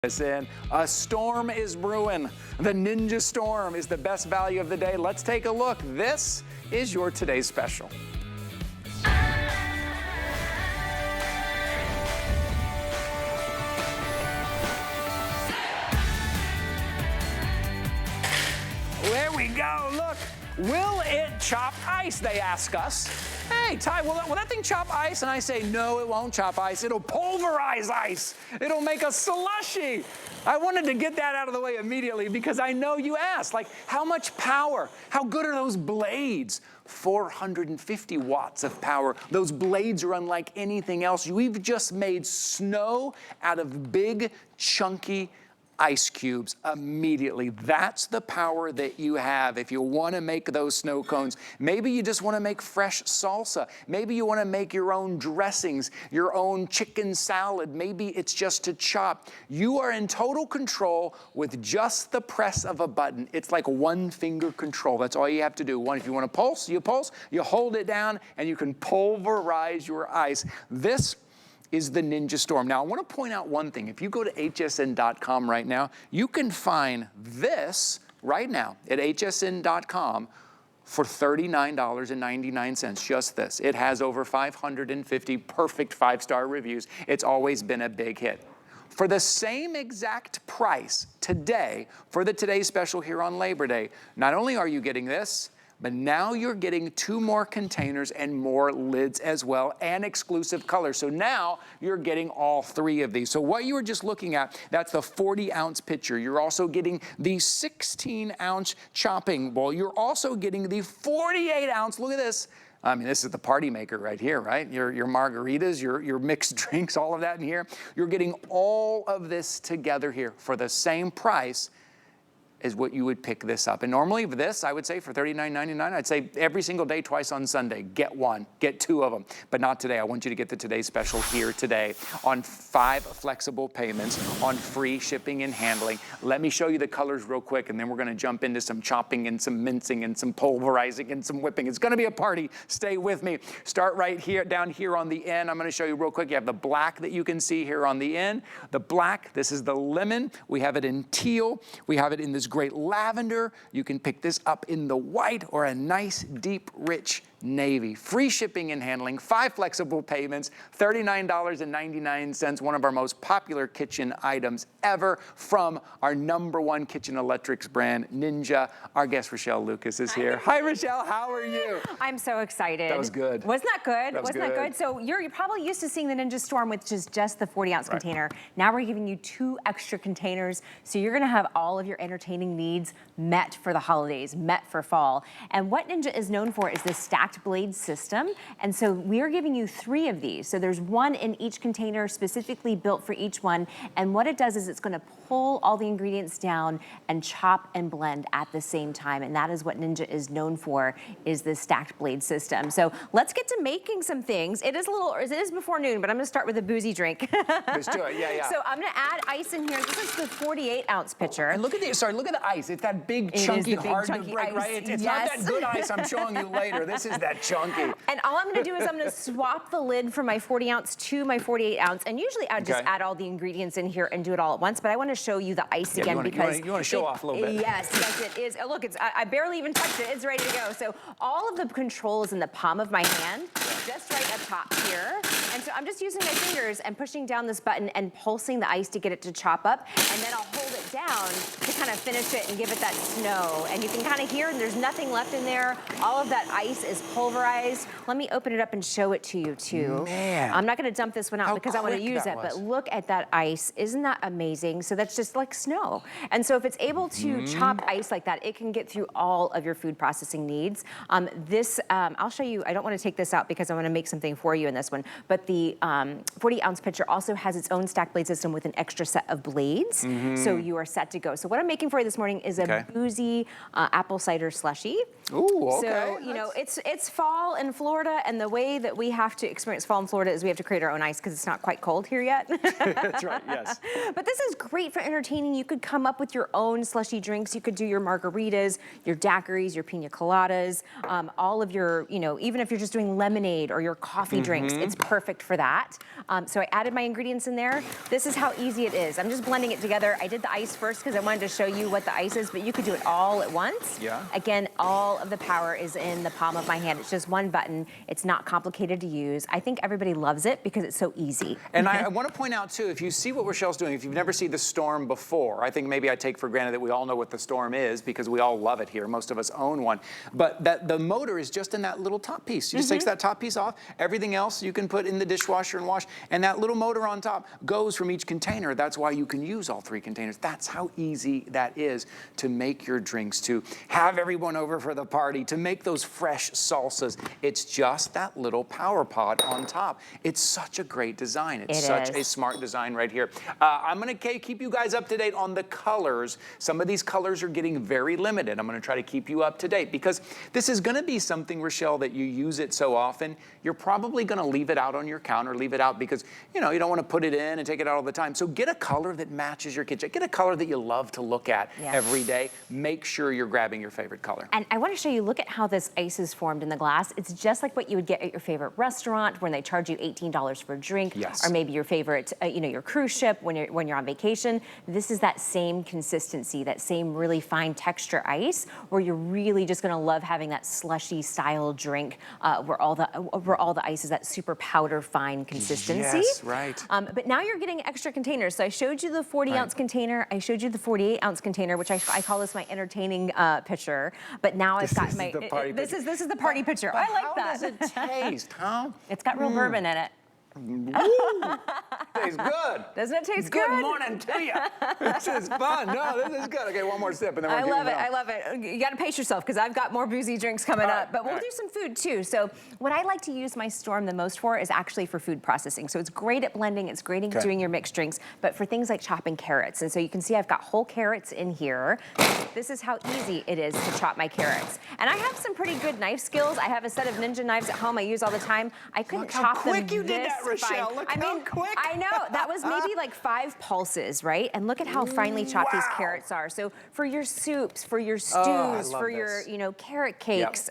In. A storm is brewing. The Ninja Storm is the best value of the day. Let's take a look. This is your today's special. There we go. Look. Will it chop ice, they ask us. Hey, Ty, will that thing chop ice? And I say, no, it won't chop ice. It'll pulverize ice. It'll make a slushy. I wanted to get that out of the way immediately because I know you asked, like, how much power? How good are those blades? 450 watts of power. Those blades are unlike anything else. We've just made snow out of big, chunky ice cubes immediately. That's the power that you have if you want to make those snow cones. Maybe you just want to make fresh salsa. Maybe you want to make your own dressings, your own chicken salad. Maybe it's just to chop. You are in total control with just the press of a button. It's like one finger control. That's all you have to do. If you want to pulse, you hold it down, and you can pulverize your ice. This is the Ninja Storm. Now, I want to point out one thing. If you go to hsn.com right now, you can find this right now at hsn.com for $39.99, just this. It has over 550 perfect 5-star reviews. It's always been a big hit. For the same exact price today, for the Today Special here on Labor Day, not only are you getting this, but now you're getting 2 more containers and more lids as well, and exclusive colors. So now you're getting all 3 of these. So what you were just looking at, that's the 40-ounce pitcher. You're also getting the 16-ounce chopping bowl. You're also getting the 48-ounce, look at this. I mean, this is the party maker right here, right? Your margaritas, your mixed drinks, all of that in here. You're getting all of this together here for the same price is what you would pick this up. And normally this, I would say for $39.99, I'd say every single day, twice on Sunday, get 1, get 2 of them. But not today. I want you to get the Today Special here today on 5 flexible payments, on free shipping and handling. Let me show you the colors real quick, and then we're gonna jump into some chopping and some mincing and some pulverizing and some whipping. It's gonna be a party. Stay with me. Start right here, down here on the end. I'm gonna show you real quick. You have the black that you can see here on the end. The black, this is the lemon. We have it in teal. We have it in this great lavender. You can pick this up in the white or a nice, deep, rich navy. Free shipping and handling, 5 flexible payments, $39.99, one of our most popular kitchen items ever from our #1 kitchen electrics brand, Ninja. Our guest, Rochelle Lucas, is here. Hi, Rochelle, how are you? I'm so excited. That was good. Wasn't that good? Wasn't that good? So you're probably used to seeing the Ninja Storm, which is just the 40-ounce container. Now we're giving you 2 extra containers, so you're gonna have all of your entertaining needs met for the holidays, met for fall. And what Ninja is known for is this stacked blade system. And so we're giving you 3 of these. So there's 1 in each container specifically built for each one. And what it does is it's gonna pull all the ingredients down and chop and blend at the same time. And that is what Ninja is known for, is this stacked blade system. So let's get to making some things. It is before noon, but I'm gonna start with a boozy drink. Let's do it, yeah. So I'm gonna add ice in here. This is the 48-ounce pitcher. And look at the, look at the ice. It's that big, chunky, hard to break, right? It's not that good ice I'm showing you later. This is that chunky. And all I'm gonna do is I'm gonna swap the lid from my 40-ounce to my 48-ounce. And usually I just add all the ingredients in here and do it all at once, but I wanna show you the ice again because you wanna show off a little bit. Yes, it is. Oh, look, I barely even touched it. It's ready to go. So all of the control is in the palm of my hand, just right up top here. And so I'm just using my fingers and pushing down this button and pulsing the ice to get it to chop up. And then I'll hold it down to kind of finish it and give it that snow. And you can kind of hear there's nothing left in there. All of that ice is pulverized. Let me open it up and show it to you too. Man. I'm not gonna dump this one out because I wanna use it, but look at that ice. Isn't that amazing? So that's just like snow. And so if it's able to chop ice like that, it can get through all of your food processing needs. I'll show you, I don't wanna take this out because I wanna make something for you in this one, but the 40-ounce pitcher also has its own stack blade system with an extra set of blades. So you are set to go. So what I'm making for you this morning is a boozy apple cider slushy. Ooh, okay. So, you know, it's fall in Florida, and the way that we have to experience fall in Florida is we have to create our own ice because it's not quite cold here yet. That's right, yes. But this is great for entertaining. You could come up with your own slushy drinks. You could do your margaritas, your daiquiris, your pina coladas, all of your, you know, even if you're just doing lemonade or your coffee drinks, it's perfect for that. So I added my ingredients in there. This is how easy it is. I'm just blending it together. I did the ice first because I wanted to show you what the ice is, but you could do it all at once. Yeah. Again, all of the power is in the palm of my hand. It's just one button. It's not complicated to use. I think everybody loves it because it's so easy. And I want to point out too, if you see what Rochelle's doing, if you've never seen the Storm before, I think maybe I take for granted that we all know what the Storm is because we all love it here. Most of us own one. But that the motor is just in that little top piece. You just takes that top piece off. Everything else you can put in the dishwasher and wash. And that little motor on top goes from each container. That's why you can use all 3 containers. That's how easy that is to make your drinks, to have everyone over for the party, to make those fresh salsas. It's just that little power pod on top. It's such a great design. It's such a smart design right here. I'm going to keep you guys up to date on the colors. Some of these colors are getting very limited. I'm going to try to keep you up to date because this is going to be something, Rochelle, that you use it so often, you're probably going to leave it out on your counter, leave it out because, you know, you don't want to put it in and take it out all the time. So get a color that matches your kitchen. Get a color that you love to look at every day. Make sure you're grabbing your favorite color. And I want to show you, look at how this ice is formed in the glass. It's just like what you would get at your favorite restaurant when they charge you $18 for a drink, or maybe your favorite, you know, your cruise ship when you're on vacation. This is that same consistency, that same really fine texture ice, where you're really just going to love having that slushy style drink, where all the ice is that super powder fine consistency. Yes, right. But now you're getting extra containers. So I showed you the 40-ounce container. I showed you the 48-ounce container, which I call this my entertaining pitcher. But now I've got my this is the party pitcher. I like that. How does it taste, huh? It's got real bourbon in it. Tastes good. Doesn't it taste good? Good morning to you. This is fun. No, this is good. Okay, one more sip and then we're I love it. I love it. You got to pace yourself because I've got more boozy drinks coming up. But we'll do some food too. So what I like to use my Storm the most for is actually for food processing. So it's great at blending. It's great at doing your mixed drinks, but for things like chopping carrots. And so you can see I've got whole carrots in here. This is how easy it is to chop my carrots. And I have some pretty good knife skills. I have a set of ninja knives at home I use all the time. I couldn't chop them quick you did that, Rochelle. Look how quick. I know. That was maybe like 5 pulses, right? And look at how finely chopped these carrots are. So for your soups, for your stews, for your, you know, carrot cakes,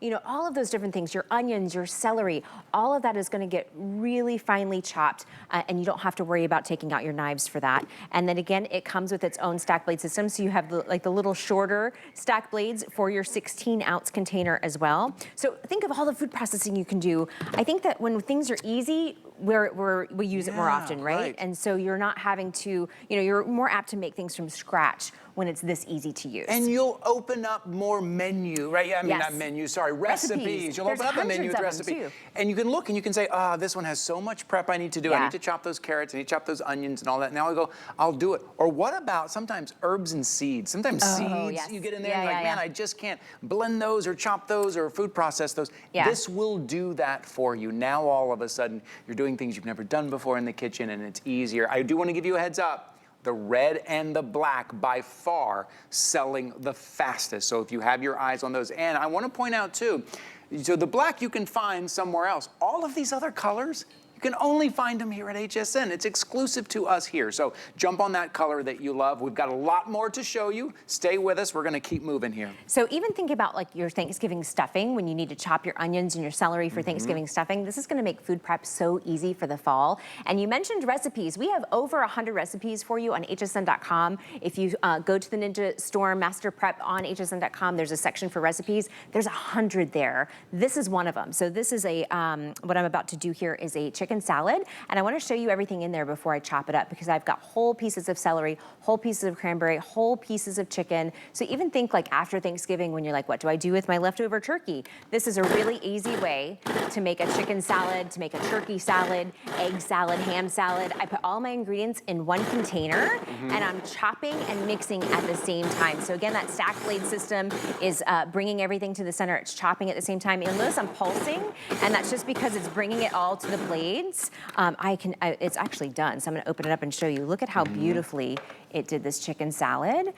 you know, all of those different things, your onions, your celery, all of that is going to get really finely chopped, and you don't have to worry about taking out your knives for that. And then again, it comes with its own stack blade system. So you have the little shorter stack blades for your 16-ounce container as well. So think of all the food processing you can do. I think that when things are easy, we use it more often, right? And so you're not having to, you know, you're more apt to make things from scratch when it's this easy to use. And you'll open up more menu, right? Yeah, I mean, not menu, sorry, recipes. You'll open up a menu with recipes. And you can look and you can say, this one has so much prep I need to do. I need to chop those carrots, I need to chop those onions and all that. Now I go, I'll do it. Or what about sometimes herbs and seeds? Sometimes seeds you get in there and you're like, man, I just can't blend those or chop those or food process those. This will do that for you. Now all of a sudden, you're doing things you've never done before in the kitchen and it's easier. I do want to give you a heads up. The red and the black by far selling the fastest. So if you have your eyes on those, and I want to point out too, so the black you can find somewhere else. All of these other colors, you can only find them here at HSN. It's exclusive to us here. So jump on that color that you love. We've got a lot more to show you. Stay with us. We're going to keep moving here. So even think about like your Thanksgiving stuffing when you need to chop your onions and your celery for Thanksgiving stuffing. This is going to make food prep so easy for the fall. And you mentioned recipes. We have over 100 recipes for you on hsn.com. If you go to the Ninja Storm Master Prep on hsn.com, there's a section for recipes. There's 100 there. This is one of them. So this is a, what I'm about to do here is a chicken salad, and I want to show you everything in there before I chop it up because I've got whole pieces of celery, whole pieces of cranberry, whole pieces of chicken. So even think like after Thanksgiving when you're like, what do I do with my leftover turkey? This is a really easy way to make a chicken salad, to make a turkey salad, egg salad, ham salad. I put all my ingredients in one container and I'm chopping and mixing at the same time. So again, that stack blade system is bringing everything to the center. It's chopping at the same time. You'll notice I'm pulsing, and that's just because it's bringing it all to the blade. It's actually done, so I'm gonna open it up and show you. Look at how beautifully It did this chicken salad.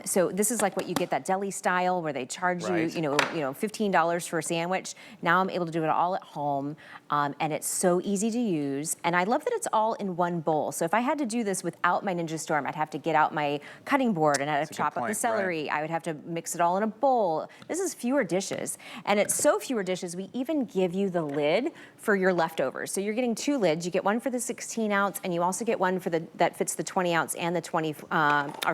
So this is like what you get that deli style where they charge you, Right. you know, $15 for a sandwich. Now I'm able to do it all at home, and it's so easy to use. And I love that it's all in one bowl. So if I had to do this without my Ninja Storm, I'd have to get out my cutting board and I'd have to chop up the celery. I would have to mix it all in a bowl. This is fewer dishes, and it's so fewer dishes. We even give you the lid for your leftovers. So you're getting 2 lids. You get one for the 16 ounce, and you also get one for that fits the 20 ounce and the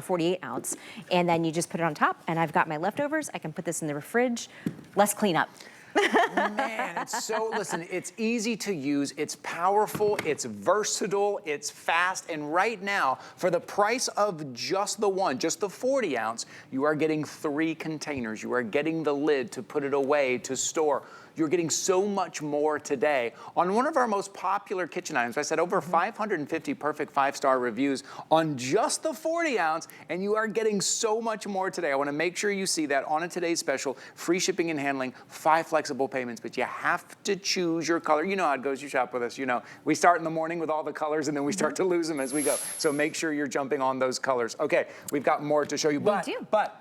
48 ounce. And then you just put it on top, and I've got my leftovers. I can put this in the fridge. Less cleanup. Man, it's so, listen, it's easy to use, it's powerful, it's versatile, it's fast, and right now, for the price of just the 40 ounce, you are getting 3 containers. You are getting the lid to put it away, to store. You're getting so much more today on one of our most popular kitchen items. I said over 550 perfect 5-star reviews on just the 40 ounce, and you are getting so much more today. I want to make sure you see that on a today's special, free shipping and handling, 5 flexible payments, but you have to choose your color. You know how it goes, you shop with us, you know. We start in the morning with all the colors, and then we start to lose them as we go. So make sure you're jumping on those colors. Okay, we've got more to show you, but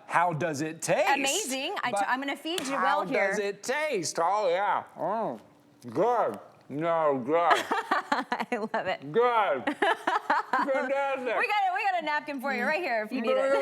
how does it taste? Amazing. I'm going to feed you well here. How does it taste? Oh, yeah. Oh, good. No, good. I love it. Good. Fantastic. We got a napkin for you right here if you need it.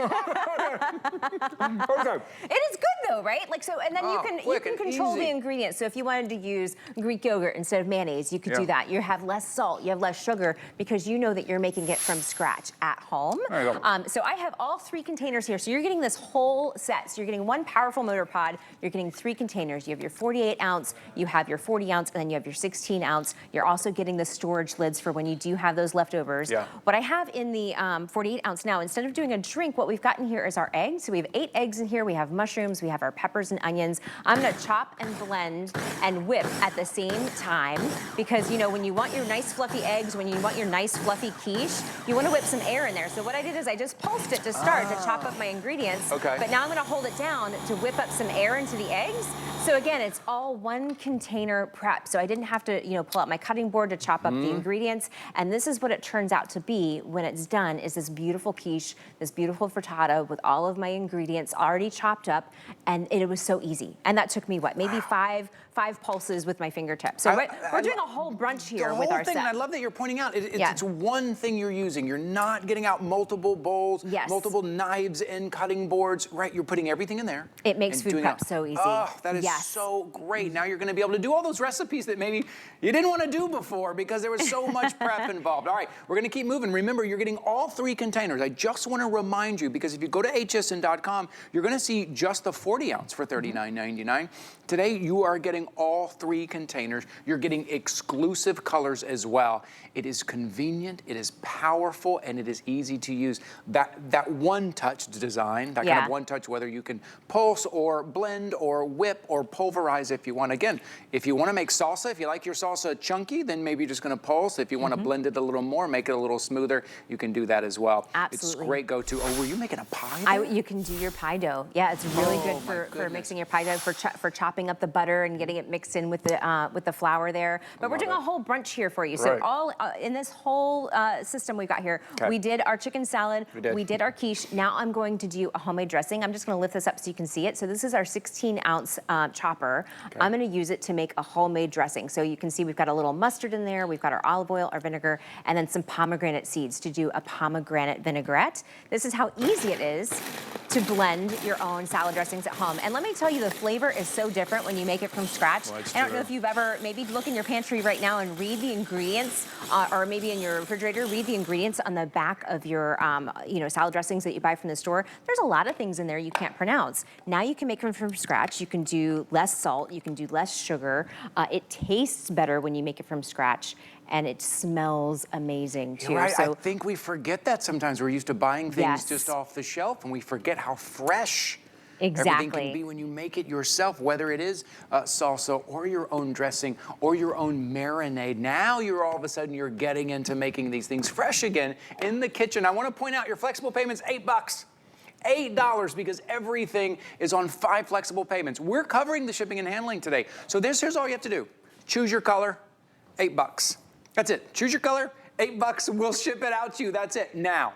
Okay. It is good though, right? Like so, and then you can control the ingredients. So if you wanted to use Greek yogurt instead of mayonnaise, you could do that. You have less salt, you have less sugar because you know that you're making it from scratch at home. There you go. So I have all 3 containers here. So you're getting this whole set. So you're getting 1 powerful motor pod. You're getting 3 containers. You have your 48 ounce, you have your 40 ounce, and then you have your 16 ounce. You're also getting the storage lids for when you do have those leftovers. Yeah. What I have in the 48 ounce now, instead of doing a drink, what we've got in here is our eggs. So we have 8 eggs in here. We have mushrooms. We have our peppers and onions. I'm going to chop and blend and whip at the same time because, you know, when you want your nice fluffy eggs, when you want your nice fluffy quiche, you want to whip some air in there. So what I did is I just pulsed it to start to chop up my ingredients. Okay. But now I'm going to hold it down to whip up some air into the eggs. So again, it's all 1 container prep. So I didn't have to, you know, pull out my cutting board to chop up the ingredients. And this is what it turns out to be when it's done, is this beautiful quiche, this beautiful frittata with all of my ingredients already chopped up. And it was so easy. And that took me, what, maybe five pulses with my fingertips. So we're doing a whole brunch here with our set. And I love that you're pointing out, it's 1 thing you're using. You're not getting out multiple bowls, multiple knives and cutting boards, right? You're putting everything in there. It makes food prep so easy. Oh, that is so great. Now you're going to be able to do all those recipes that maybe you didn't want to do before because there was so much prep involved. All right, we're going to keep moving. Remember, you're getting all 3 containers. I just want to remind you, because if you go to hsn.com, you're going to see just the 40 ounce for $39.99. Today, you are getting all 3 containers. You're getting exclusive colors as well. It is convenient, it is powerful, and it is easy to use. That one-touch design, that kind of one-touch, whether you can pulse or blend or whip or pulverize if you want. Again, if you want to make salsa, if you like your salsa chunky, then maybe you're just going to pulse. If you want to blend it a little more, make it a little smoother, you can do that as well. Absolutely. It's great go-to. Oh, were you making a pie? You can do your pie dough. Yeah, it's really good for mixing your pie dough, for chopping up the butter and getting it mixed in with the flour there. But we're doing a whole brunch here for you. So all in this whole system we've got here, we did our chicken salad, we did our quiche. Now I'm going to do a homemade dressing. I'm just going to lift this up so you can see it. So this is our 16 ounce chopper. I'm going to use it to make a homemade dressing. So you can see we've got a little mustard in there, we've got our olive oil, our vinegar, and then some pomegranate seeds to do a pomegranate vinaigrette. This is how easy it is to blend your own salad dressings at home. And let me tell you, the flavor is so different when you make it from scratch. I don't know if you've ever, maybe look in your pantry right now and read the ingredients, or maybe in your refrigerator, read the ingredients on the back of your salad dressings that you buy from the store. There's a lot of things in there you can't pronounce. Now you can make them from scratch. You can do less salt, you can do less sugar. It tastes better when you make it from scratch. And it smells amazing too. You're right. So, I think we forget that sometimes. We're used to buying things just off the shelf, and we forget how fresh everything can be when you make it yourself, whether it is salsa or your own dressing or your own marinade. Now you're all of a sudden you're getting into making these things fresh again in the kitchen. I want to point out your flexible payments, $8. $8 because everything is on 5 flexible payments. We're covering the shipping and handling today. So here's all you have to do. Choose your color, $8. That's it. Choose your color, $8, and we'll ship it out to you. That's it. Now,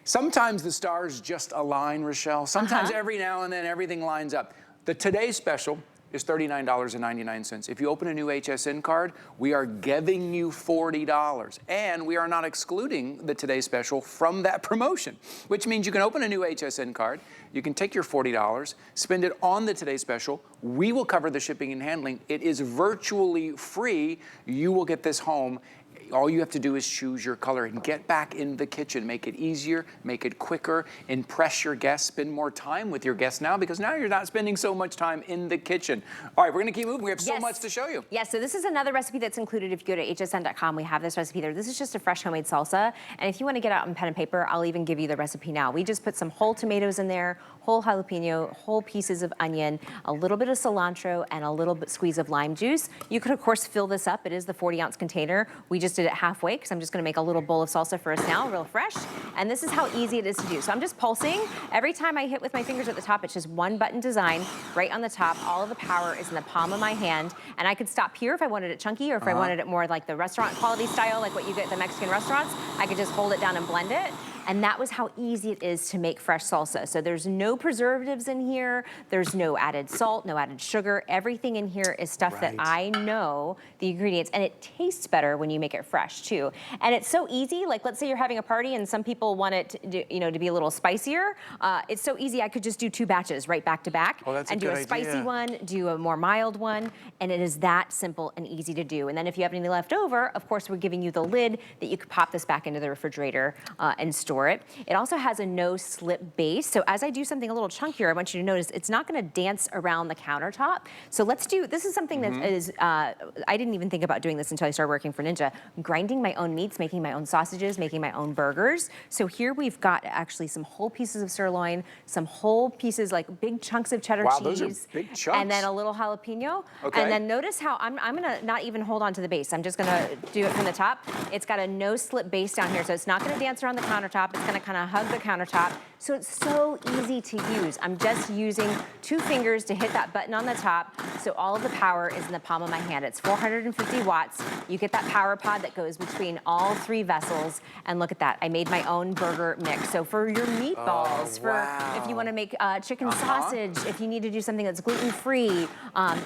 Sometimes the stars just align, Rochelle. Sometimes every now and then everything lines up. The Today Special is $39.99. If you open a new HSN card, we are giving you $40. And we are not excluding the Today Special from that promotion, which means you can open a new HSN card, you can take your $40, spend it on the Today Special. We will cover the shipping and handling. It is virtually free. You will get this home. All you have to do is choose your color and get back in the kitchen. Make it easier, make it quicker, impress your guests, spend more time with your guests now, because now you're not spending so much time in the kitchen. All right, we're gonna keep moving. We have so much to show you. Yes, so this is another recipe that's included if you go to hsn.com. We have this recipe there. This is just a fresh homemade salsa. And if you wanna get out on pen and paper, I'll even give you the recipe now. We just put some whole tomatoes in there, whole jalapeno, whole pieces of onion, a little bit of cilantro, and a little bit squeeze of lime juice. You could, of course, fill this up. It is the 40-ounce container. We just did it halfway, because I'm just gonna make a little bowl of salsa for us now, real fresh. And this is how easy it is to do. So I'm just pulsing. Every time I hit with my fingers at the top, it's just one button design right on the top. All of the power is in the palm of my hand. And I could stop here if I wanted it chunky, or if I wanted it more like the restaurant quality style, like what you get at the Mexican restaurants. I could just hold it down and blend it. And that was how easy it is to make fresh salsa. So there's no preservatives in here. There's no added salt, no added sugar. Everything in here is stuff that I know the ingredients, and it tastes better when you make it fresh too. And it's so easy. Like, let's say you're having a party and some people want it to be a little spicier. It's so easy. I could just do 2 batches right back to back, and do a spicy one, do a more mild one, and it is that simple and easy to do. And then if you have any left over, of course, we're giving you the lid that you could pop this back into the refrigerator and store it. It also has a no slip base. So as I do something a little chunkier, I want you to notice it's not gonna dance around the countertop. So let's do, this is something that is, I didn't even think about doing this until I started working for Ninja, grinding my own meats, making my own sausages, making my own burgers. So here we've got actually some whole pieces of sirloin, some whole pieces, like big chunks of cheddar cheese. Those are big chunks. And then a little jalapeno. Okay. And then notice how I'm gonna not even hold on to the base. I'm just gonna do it from the top. It's got a no slip base down here, so it's not gonna dance around the countertop. It's gonna kind of hug the countertop. So it's so easy to use. I'm just using 2 fingers to hit that button on the top. So all of the power is in the palm of my hand. It's 450 watts. You get that power pod that goes between all 3 vessels. And look at that, I made my own burger mix. So for your meatballs, if you wanna make chicken sausage, if you need to do something that's gluten-free,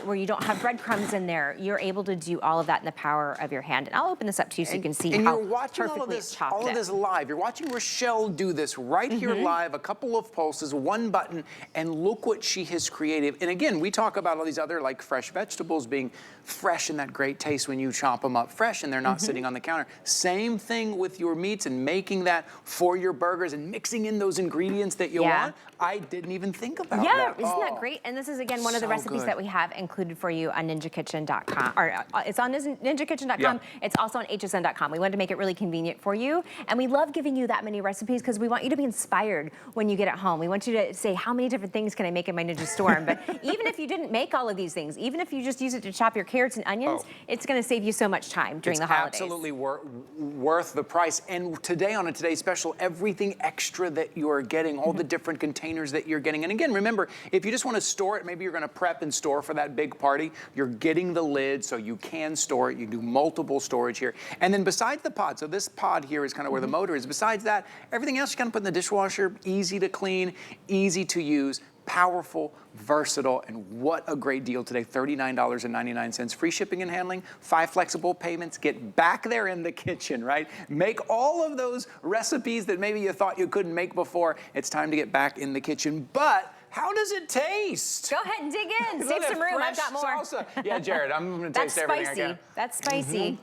where you don't have breadcrumbs in there, you're able to do all of that in the power of your hand. And I'll open this up to you so you can see how you're watching perfectly it's chopped. all of this live. You're watching Rochelle do this right here live, a couple of pulses, 1 button, and look what she has created. And again, we talk about all these other like fresh vegetables being fresh and that great taste when you chop them up fresh and they're not sitting on the counter. Same thing with your meats and making that for your burgers and mixing in those ingredients that you want. I didn't even think about that. Yeah, isn't that great? And this is, again, one of the recipes that we have included for you on ninjakitchen.com. Or it's on ninjakitchen.com. It's also on hsn.com. We wanted to make it really convenient for you. And we love giving you that many recipes because we want you to be inspired when you get at home. We want you to say, how many different things can I make in my Ninja Storm? But even if you didn't make all of these things, even if you just use it to chop your carrots and onions, it's going to save you so much time during the holidays. It's absolutely worth the price. And today on a Today Special, everything extra that you're getting, all the different containers that you're getting. And again, remember, if you just want to store it, maybe you're going to prep and store for that big party, you're getting the lid so you can store it. You do multiple storage here. And then besides the pod, so this pod here is kind of where the motor is. Besides that, everything else you kind of put in the dishwasher, easy to clean, easy to use, powerful, versatile, and what a great deal today, $39.99. Free shipping and handling, 5 flexible payments. Get back there in the kitchen, right? Make all of those recipes that maybe you thought you couldn't make before. It's time to get back in the kitchen. But how does it taste? Go ahead and dig in. Save some room. I've got more. Salsa. Yeah, Jared, I'm going to taste everything I can. That's spicy.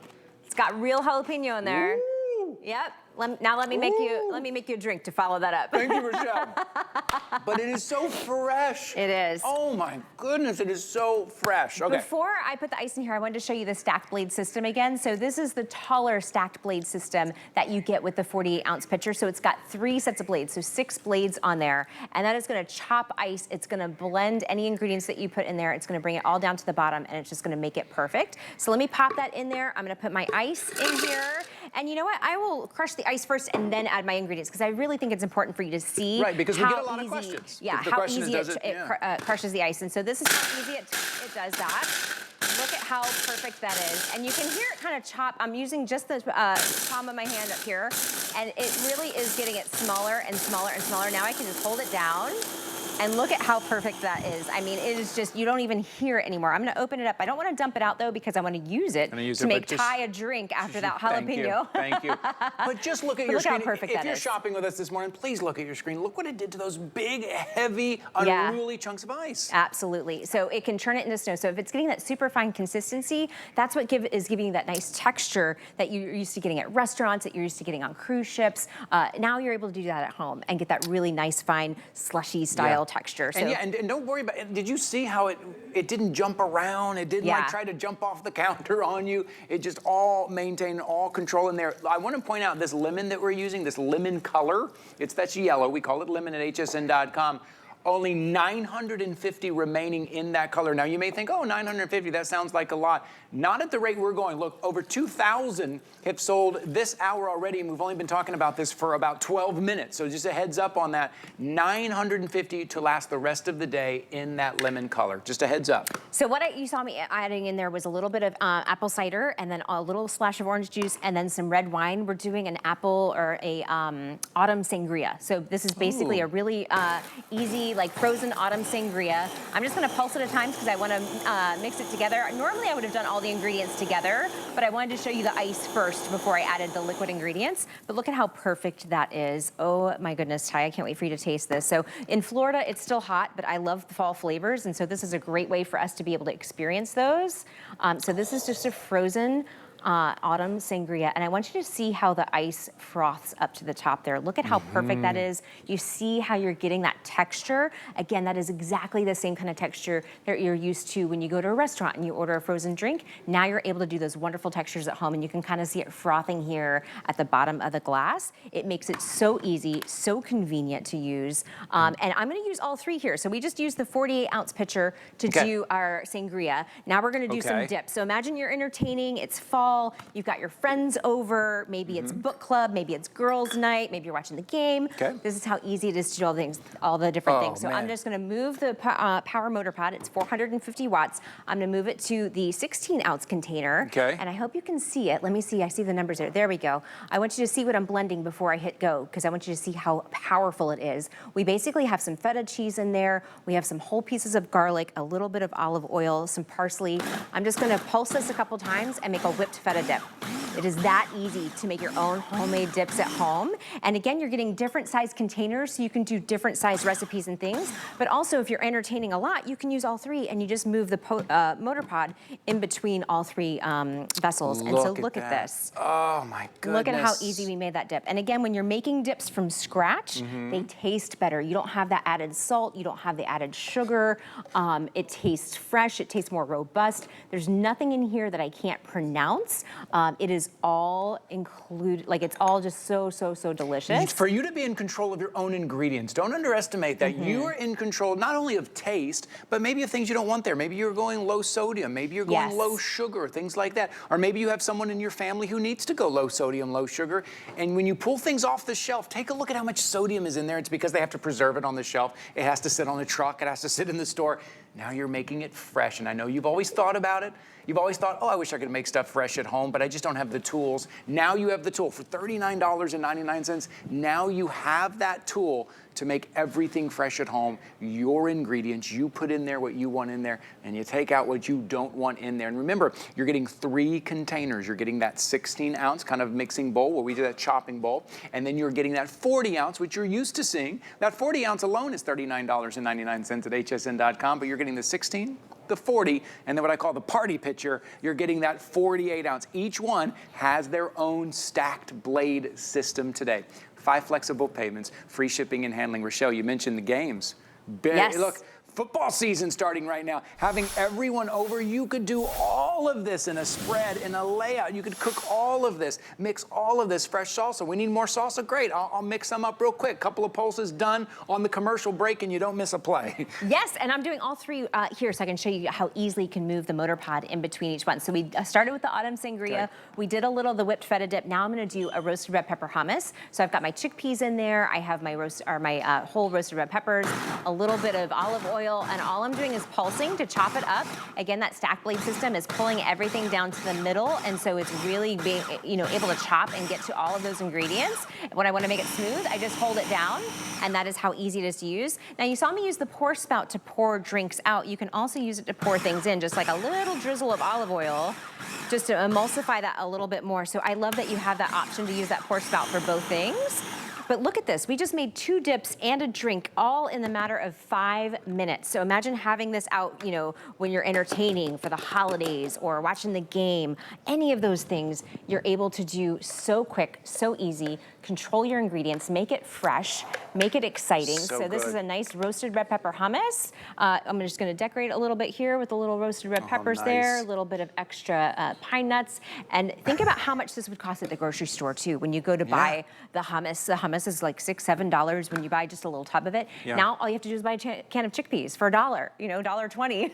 It's got real jalapeno in there. Ooh. Yep. Now let me make you a drink to follow that up. Thank you, Rochelle. But it is so fresh. It is. Oh my goodness, it is so fresh. Okay. Before I put the ice in here, I wanted to show you the stacked blade system again. So this is the taller stacked blade system that you get with the 48-ounce pitcher. So it's got 3 sets of blades, so 6 blades on there. And that is gonna chop ice. It's gonna blend any ingredients that you put in there. It's gonna bring it all down to the bottom, and it's just gonna make it perfect. So let me pop that in there. I'm gonna put my ice in here. And you know what? I will crush the ice first and then add my ingredients because I really think it's important for you to see because we get a lot of questions. Yeah, how easy it crushes the ice. And so this is how easy it does that. Look at how perfect that is. And you can hear it kind of chop. I'm using just the palm of my hand up here. and it really is getting it smaller and smaller and smaller. Now I can just hold it down. And look at how perfect that is. I mean, it is just, you don't even hear it anymore. I'm gonna open it up. I don't wanna dump it out though, because I wanna use it to make Ty a drink after that jalapeno. Thank you. But just look at your screen. How perfect if you're shopping with us this morning, please look at your screen. Look what it did to those big, heavy, unruly chunks of ice. Absolutely. So it can turn it into snow. So if it's getting that super fine consistency, that's what is giving you that nice texture that you're used to getting at restaurants, that you're used to getting on cruise ships. Now you're able to do that at home and get that really nice, fine, slushy style texture. So and don't worry about it. Did you see how it didn't jump around? It didn't like try to jump off the counter on you. It just all maintained all control in there. I want to point out this lemon that we're using, this lemon color. That's yellow. We call it lemon at hsn.com. Only 950 remaining in that color. Now you may think, oh, 950, that sounds like a lot. Not at the rate we're going. Look, over 2,000 have sold this hour already, and we've only been talking about this for about 12 minutes. So just a heads up on that. 950 to last the rest of the day in that lemon color. Just a heads up. So what you saw me adding in there was a little bit of apple cider, and then a little splash of orange juice, and then some red wine. We're doing an apple or a autumn sangria. So this is basically a really easy, like frozen autumn sangria. I'm just gonna pulse it at times because I wanna mix it together. Normally I would have done all the ingredients together, but I wanted to show you the ice first before I added the liquid ingredients. But look at how perfect that is. Oh my goodness, Ty, I can't wait for you to taste this. So in Florida, it's still hot, but I love the fall flavors, and so this is a great way for us to be able to experience those. So this is just a frozen autumn sangria, and I want you to see how the ice froths up to the top there. Look at how perfect that is. You see how you're getting that texture. Again, that is exactly the same kind of texture that you're used to when you go to a restaurant and you order a frozen drink. Now you're able to do those wonderful textures at home, and you can kind of see it frothing here at the bottom of the glass. It makes it so easy, so convenient to use. And I'm gonna use all three here. So we just used the 48-ounce pitcher to do our sangria. Now we're gonna do some dips. So imagine you're entertaining, it's fall, you've got your friends over, maybe it's book club, maybe it's girls' night, maybe you're watching the game. This is how easy it is to do all the different things. So I'm just gonna move the power motor pod, it's 450 watts. I'm gonna move it to the 16-ounce container. And I hope you can see it. Let me see, I see the numbers there. There we go. I want you to see what I'm blending before I hit go, because I want you to see how powerful it is. We basically have some feta cheese in there. We have some whole pieces of garlic, a little bit of olive oil, some parsley. I'm just gonna pulse this a couple times and make a whipped feta dip. It is that easy to make your own homemade dips at home. And again, you're getting different size containers, so you can do different size recipes and things. But also, if you're entertaining a lot, you can use all three, and you just move the motor pod in between all three vessels. And so look at this. Oh my goodness. Look at how easy we made that dip. And again, when you're making dips from scratch, they taste better. You don't have that added salt, you don't have the added sugar. It tastes fresh, it tastes more robust. There's nothing in here that I can't pronounce. It is all included, like it's all just so, so, so delicious. For you to be in control of your own ingredients, don't underestimate that. You are in control not only of taste, but maybe of things you don't want there. Maybe you're going low sodium, maybe you're going low sugar, things like that. Or maybe you have someone in your family who needs to go low sodium, low sugar. And when you pull things off the shelf, take a look at how much sodium is in there. It's because they have to preserve it on the shelf. It has to sit on the truck, it has to sit in the store. Now you're making it fresh, and I know you've always thought about it. You've always thought, oh, I wish I could make stuff fresh at home, but I just don't have the tools. Now you have the tool. For $39.99, now you have that tool to make everything fresh at home. Your ingredients, you put in there what you want in there, and you take out what you don't want in there. And remember, you're getting 3 containers. You're getting that 16-ounce kind of mixing bowl where we do that chopping bowl, and then you're getting that 40-ounce, which you're used to seeing. That 40-ounce alone is $39.99 at hsn.com, but you're getting the 16, the 40, and then what I call the party pitcher, you're getting that 48-ounce. Each one has their own stacked blade system today. 5 flexible payments, free shipping and handling. Rochelle, you mentioned the games. Look, football season starting right now. Having everyone over, you could do all of this in a spread, in a layout. You could cook all of this, mix all of this fresh salsa. We need more salsa? Great, I'll mix some up real quick. Couple of pulses done on the commercial break, and you don't miss a play. Yes, and I'm doing all 3 here so I can show you how easily you can move the motor pod in between each one. So we started with the autumn sangria. We did a little of the whipped feta dip. Now I'm gonna do a roasted red pepper hummus. So I've got my chickpeas in there. I have my whole roasted red peppers, a little bit of olive oil, oil, and all I'm doing is pulsing to chop it up. Again, that stack blade system is pulling everything down to the middle, and so it's really being, able to chop and get to all of those ingredients. When I want to make it smooth, I just hold it down, and that is how easy it is to use. Now, you saw me use the pour spout to pour drinks out. You can also use it to pour things in, just like a little drizzle of olive oil, just to emulsify that a little bit more. So I love that you have that option to use that pour spout for both things. But look at this, we just made 2 dips and a drink all in the matter of 5 minutes. So imagine having this out, when you're entertaining for the holidays or watching the game, any of those things you're able to do so quick, so easy. Control your ingredients, make it fresh, make it exciting. So this is a nice roasted red pepper hummus. I'm just gonna decorate a little bit here with a little roasted red peppers there, a little bit of extra pine nuts. And think about how much this would cost at the grocery store too. When you go to buy the hummus is like $6, $7 when you buy just a little tub of it. Now all you have to do is buy a can of chickpeas for $1, $1.20.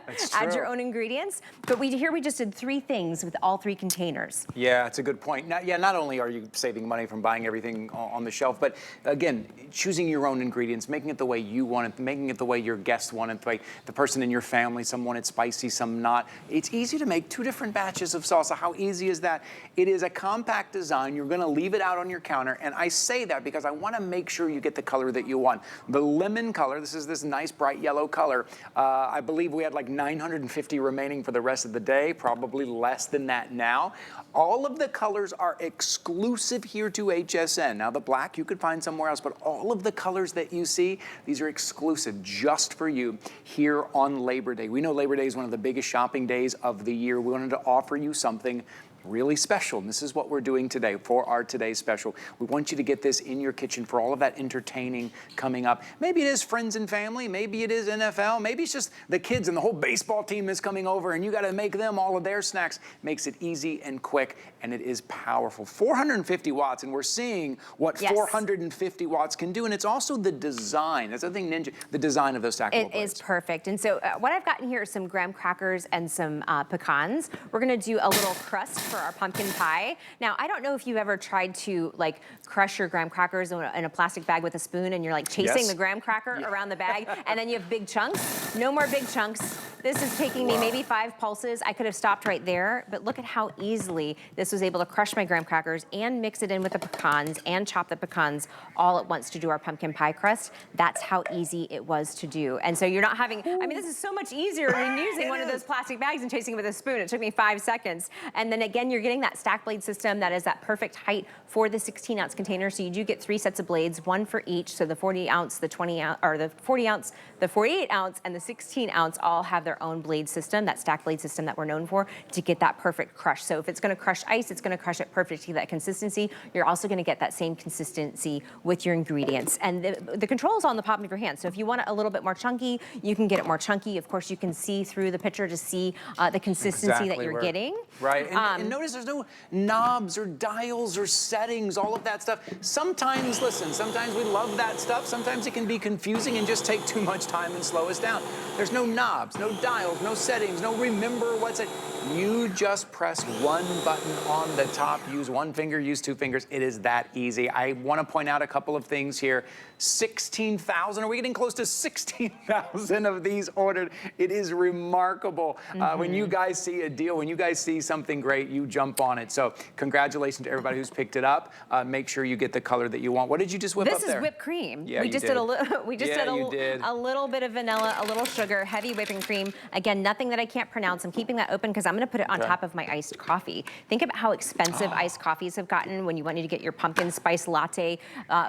That's true. Add your own ingredients. But here we just did 3 things with all 3 containers. Yeah, it's a good point. Not only are you saving money from buying everything on the shelf, but again, choosing your own ingredients, making it the way you want it, making it the way your guests want it, like the person in your family, some want it spicy, some not. It's easy to make 2 different batches of salsa. How easy is that? It is a compact design. You're gonna leave it out on your counter, and I say that because I wanna make sure you get the color that you want. The lemon color, this is this nice bright yellow color. I believe we had like 950 remaining for the rest of the day, probably less than that now. All of the colors are exclusive here to HSN. Now the black you could find somewhere else, but all of the colors that you see, these are exclusive just for you here on Labor Day. We know Labor Day is one of the biggest shopping days of the year. We wanted to offer you something really special, and this is what we're doing today for our today's special. We want you to get this in your kitchen for all of that entertaining coming up. Maybe it is friends and family, maybe it is NFL, maybe it's just the kids and the whole baseball team is coming over and you gotta make them all of their snacks. Makes it easy and quick, and it is powerful. 450 watts, and we're seeing what 450 watts can do, and it's also the design. That's the thing, Ninja, the design of those stackable blades. It is perfect. And so what I've gotten here is some graham crackers and some pecans. We're gonna do a little crust for our pumpkin pie. Now, I don't know if you've ever tried to like crush your graham crackers in a plastic bag with a spoon and you're like chasing the graham cracker around the bag and then you have big chunks. No more big chunks. This is taking me maybe 5 pulses. I could have stopped right there, but look at how easily this was able to crush my graham crackers and mix it in with the pecans and chop the pecans all at once to do our pumpkin pie crust. That's how easy it was to do. And so you're not having, I mean, this is so much easier than using one of those plastic bags and chasing it with a spoon. It took me 5 seconds. And then again, you're getting that stack blade system that is that perfect height for the 16-ounce container. So you do get 3 sets of blades, 1 for each. So the 40 ounce, the 20 ounce, or the 40 ounce, the 48 ounce, and the 16 ounce all have their own blade system, that stack blade system that we're known for, to get that perfect crush. So if it's gonna crush ice, it's gonna crush it perfectly, that consistency. You're also gonna get that same consistency with your ingredients. And the control is on the palm of your hand. So if you want it a little bit more chunky, you can get it more chunky. Of course, you can see through the picture to see the consistency that you're getting. Right, and notice there's no knobs or dials or settings, all of that stuff. Sometimes, listen, sometimes we love that stuff. Sometimes it can be confusing and just take too much time and slow us down. There's no knobs, no dials, no settings, no remember what's it. You just press one button on the top, use one finger, use 2 fingers. It is that easy. I want to point out a couple of things here. 16,000, are we getting close to 16,000 of these ordered? It is remarkable. When you guys see a deal, when you guys see something great, you jump on it. So congratulations to everybody who's picked it up. Make sure you get the color that you want. What did you just whip up there? This is whipped cream. Yeah, we just did a little. We just did a little bit of vanilla, a little sugar, heavy whipping cream. Again, nothing that I can't pronounce. I'm keeping that open because I'm going to put it on top of my iced coffee. Think about how expensive iced coffees have gotten when you want to get your pumpkin spice latte.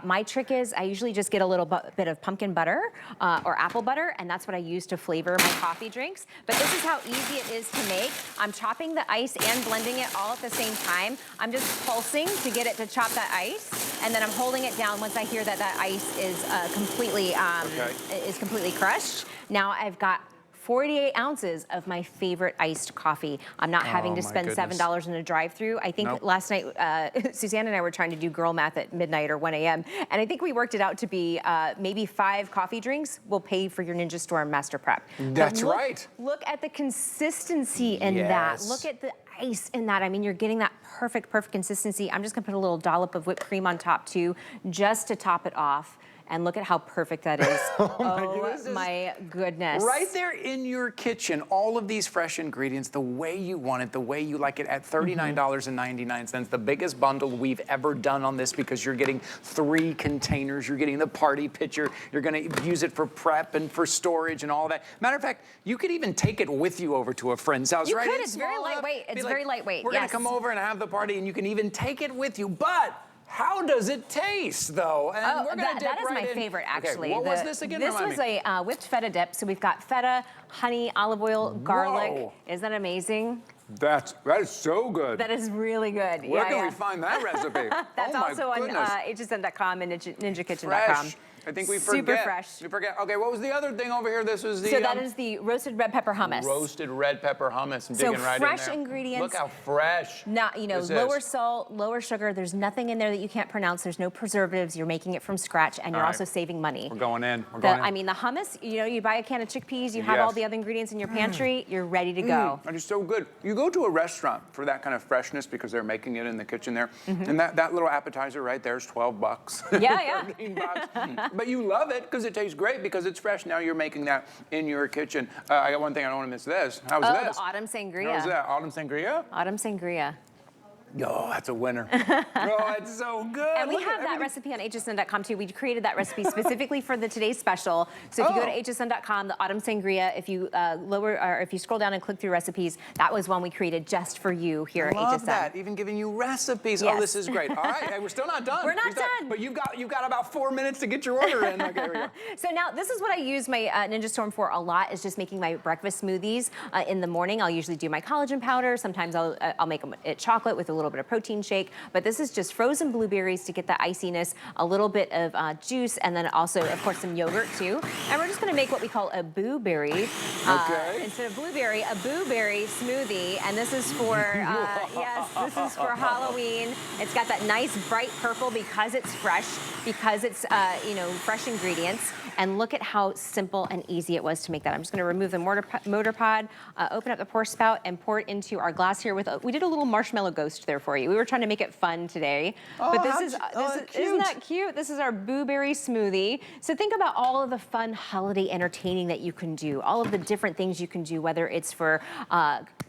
My trick is I usually just get a little bit of pumpkin butter or apple butter, and that's what I use to flavor my coffee drinks. But this is how easy it is to make. I'm chopping the ice and blending it all at the same time. I'm just pulsing to get it to chop that ice, and then I'm holding it down once I hear that that ice is completely crushed. Now I've got 48 ounces of my favorite iced coffee. I'm not having to spend $7 in a drive-through. I think last night, Suzanne and I were trying to do girl math at midnight or 1 a.m. And I think we worked it out to be maybe 5 coffee drinks will pay for your Ninja Storm Master Prep. That's right. Look at the consistency in that. Look at the ice in that. I mean, you're getting that perfect consistency. I'm just gonna put a little dollop of whipped cream on top too, just to top it off. and look at how perfect that is. Oh my goodness. Right there in your kitchen, all of these fresh ingredients, the way you want it, the way you like it, at $39.99, the biggest bundle we've ever done on this, because you're getting 3 containers, you're getting the party pitcher, you're gonna use it for prep and for storage and all that. Matter of fact, you could even take it with you over to a friend's house, You right? could, it's very lightweight. It's very lightweight, We're gonna come over and have the party, and you can even take it with you, but how does it taste, though? And we're gonna dip that is right my in. favorite, actually. Okay, what was this again? This was a whipped feta dip. So we've got feta, honey, olive oil, garlic. Whoa. Isn't that amazing? That is so good. That is really good. Where can we find that recipe? That's oh my also on goodness. hsn.com and ninjakitchen.com. Fresh. I think we forget. Super fresh. We forget. Okay, what was the other thing over here? This was the. So that is the roasted red pepper hummus. Roasted red pepper hummus. I'm So digging right in there. fresh ingredients. Look how fresh. Not, lower salt, lower sugar. There's nothing in there that you can't pronounce. There's no preservatives. You're making it from scratch, and you're also saving money. We're going in. We're going in. I mean, the hummus, you buy a can of chickpeas, you have all the other ingredients in your pantry, you're ready to go. And it's so good. You go to a restaurant for that kind of freshness because they're making it in the kitchen there, and that little appetizer right there is $12. Yeah, $13. But you love it because it tastes great because it's fresh. Now you're making that in your kitchen. I got one thing, I don't want to miss this. How's this? The autumn sangria. How's that? Autumn sangria? Autumn sangria. Oh, that's a winner. Oh, it's so good. And we have that recipe on hsn.com too. We created that recipe specifically for the today's special. So if you go to hsn.com, the autumn sangria, if you if you scroll down and click through recipes, that was one we created just for you here at HSN. Love that. Even giving you recipes. Yes. Oh, this is great. All right, hey, we're still not done. We're not done. But you've got about 4 minutes to get your order in. Okay, here we go. So now this is what I use my Ninja Storm for a lot, is just making my breakfast smoothies in the morning. I'll usually do my collagen powder. Sometimes I'll make them chocolate with a little bit of protein shake. But this is just frozen blueberries to get the iciness, a little bit of juice, and then also, of course, some yogurt too. And we're just going to make what we call a boo-berry. Instead of blueberry, a boo-berry smoothie. And this is for, yes, this is for Halloween. It's got that nice bright purple because it's fresh, because it's, fresh ingredients. And look at how simple and easy it was to make that. I'm just going to remove the motor pod, open up the pour spout, and pour it into our glass here. We did a little marshmallow ghost there for you. We were trying to make it fun today. But isn't that cute? This is our blueberry smoothie. So think about all of the fun holiday entertaining that you can do, all of the different things you can do, whether it's for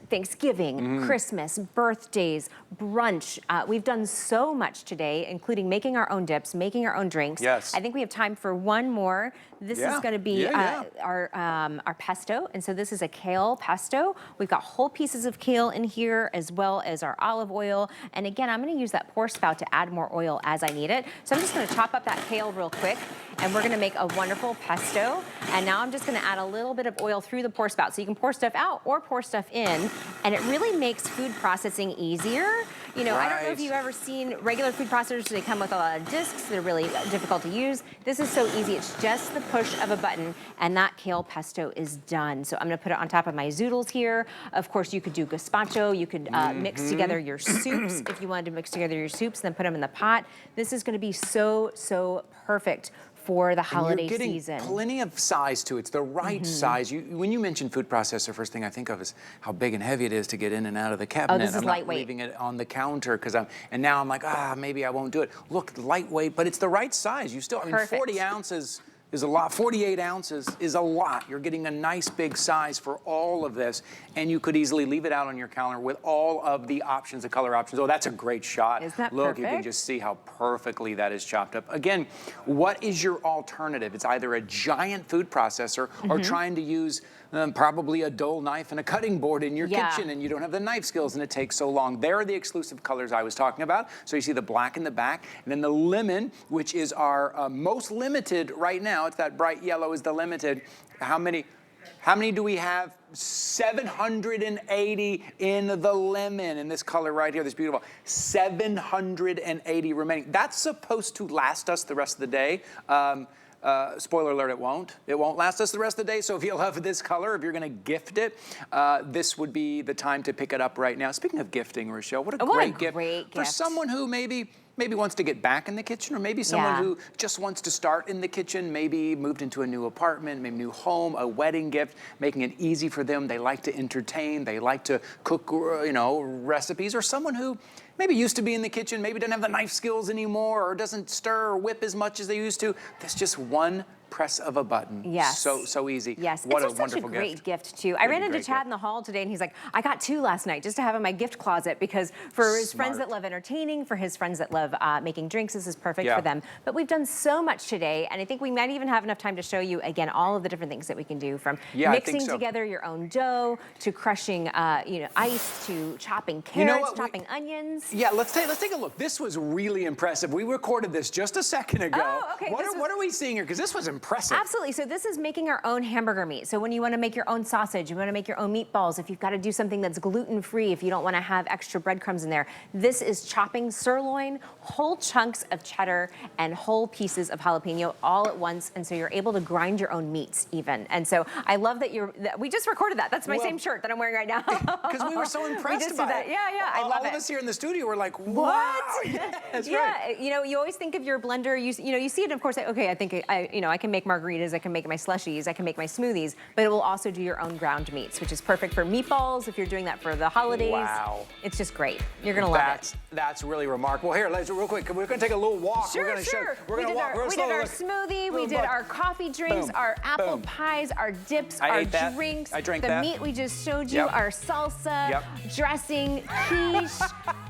Thanksgiving, Christmas, birthdays, brunch. We've done so much today, including making our own dips, making our own drinks. Yes. I think we have time for one more. This is going to be our pesto, and so this is a kale pesto. We've got whole pieces of kale in here, as well as our olive oil. And again, I'm going to use that pour spout to add more oil as I need it. So I'm just going to chop up that kale real quick, and we're going to make a wonderful pesto. And now I'm just going to add a little bit of oil through the pour spout, so you can pour stuff out or pour stuff in, and it really makes food processing easier. I don't know if you've ever seen regular food processors. They come with a lot of discs. They're really difficult to use. This is so easy. It's just the push of a button, and that kale pesto is done. So I'm going to put it on top of my zoodles here. Of course, you could do gazpacho. You could mix together your soups if you wanted to mix together your soups, then put them in the pot. This is going to be so, so perfect for the holiday season. You're getting plenty of size to it. It's the right size. When you mention food processor, first thing I think of is how big and heavy it is to get in and out of the cabinet. Oh, this is I'm lightweight. not leaving it on the counter and now I'm like, maybe I won't do it. Look, lightweight, but it's the right size. You still, 40 ounces is a lot. 48 ounces is a lot. You're getting a nice big size for all of this, and you could easily leave it out on your counter with all of the options, the color options. Oh, that's a great shot. Isn't that Look, perfect? You can just see how perfectly that is chopped up. Again, what is your alternative? It's either a giant food processor or trying to use probably a dull knife and a cutting board in your kitchen, and you don't have the knife skills and it takes so long. There are the exclusive colors I was talking about. So you see the black in the back, and then the lemon, which is our most limited right now. It's that bright yellow is the limited. How many do we have? 780 in the lemon, in this color right here, this beautiful. 780 remaining. That's supposed to last us the rest of the day. Spoiler alert, it won't. It won't last us the rest of the day, so if you love this color, if you're gonna gift it, this would be the time to pick it up right now. Speaking of gifting, Rochelle, what a great gift. For someone who maybe wants to get back in the kitchen, or maybe someone who just wants to start in the kitchen, maybe moved into a new apartment, maybe new home, a wedding gift, making it easy for them. They like to entertain, they like to cook, recipes, or someone who maybe used to be in the kitchen, maybe doesn't have the knife skills anymore, or doesn't stir or whip as much as they used to. There's just one press of a button. Yes. So easy. Yes. What it's a just wonderful such a great gift too. Really I ran into great Chad gift. in the hall today and he's like, I got 2 last night just to have in my gift closet because for his friends Smart. that love entertaining, for his friends that love making drinks, this is perfect Yeah. for them. But we've done so much today and I think we might even have enough time to show you again all of the different things that we can do from Yeah, I think mixing so. together your own dough to crushing ice to chopping carrots, chopping onions. Yeah, let's take a look. This was really impressive. We recorded this just a second ago. Oh, okay. What are we seeing here? Because this was impressive. Absolutely. So this is making our own hamburger meat. So when you want to make your own sausage, you want to make your own meatballs, if you've got to do something that's gluten-free, if you don't want to have extra breadcrumbs in there, this is chopping sirloin, whole chunks of cheddar, and whole pieces of jalapeno all at once. And so you're able to grind your own meats even. And so I love that we just recorded that. That's my same shirt that I'm wearing right now. Because we were so impressed by it. Yeah, I love it. All of us here in the studio were like, wow. What? Yeah, that's yeah, right. you always think of your blender. You see it, of course. Okay, I think I can make margaritas. I can make my slushies. I can make my smoothies. But it will also do your own ground meats, which is perfect for meatballs if you're doing that for the holidays. Wow. It's just great. You're gonna love it. That's really remarkable. Here, let's real quick. We're gonna take a little walk. Sure, we're gonna sure. Show, we're gonna walk. We did our smoothie. We did our coffee drinks, Boom. our apple Boom. pies, our dips, I our ate that. drinks. I drank the that. meat we just showed you, Yep. our salsa, Yep. dressing, quiche,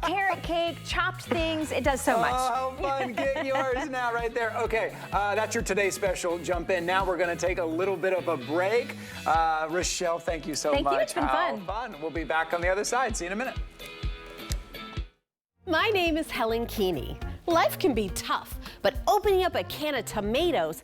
carrot cake, chopped things. It does so much. Oh, how fun. Get yours now right there. Okay, that's your Today Special. Jump in. Now we're going to take a little bit of a break. Rochelle, thank you so much. Thank you. It's been How fun. We'll be back on the other side. See you in a minute. My name is Helen Keeney. Life can be tough, but opening up a can of tomatoes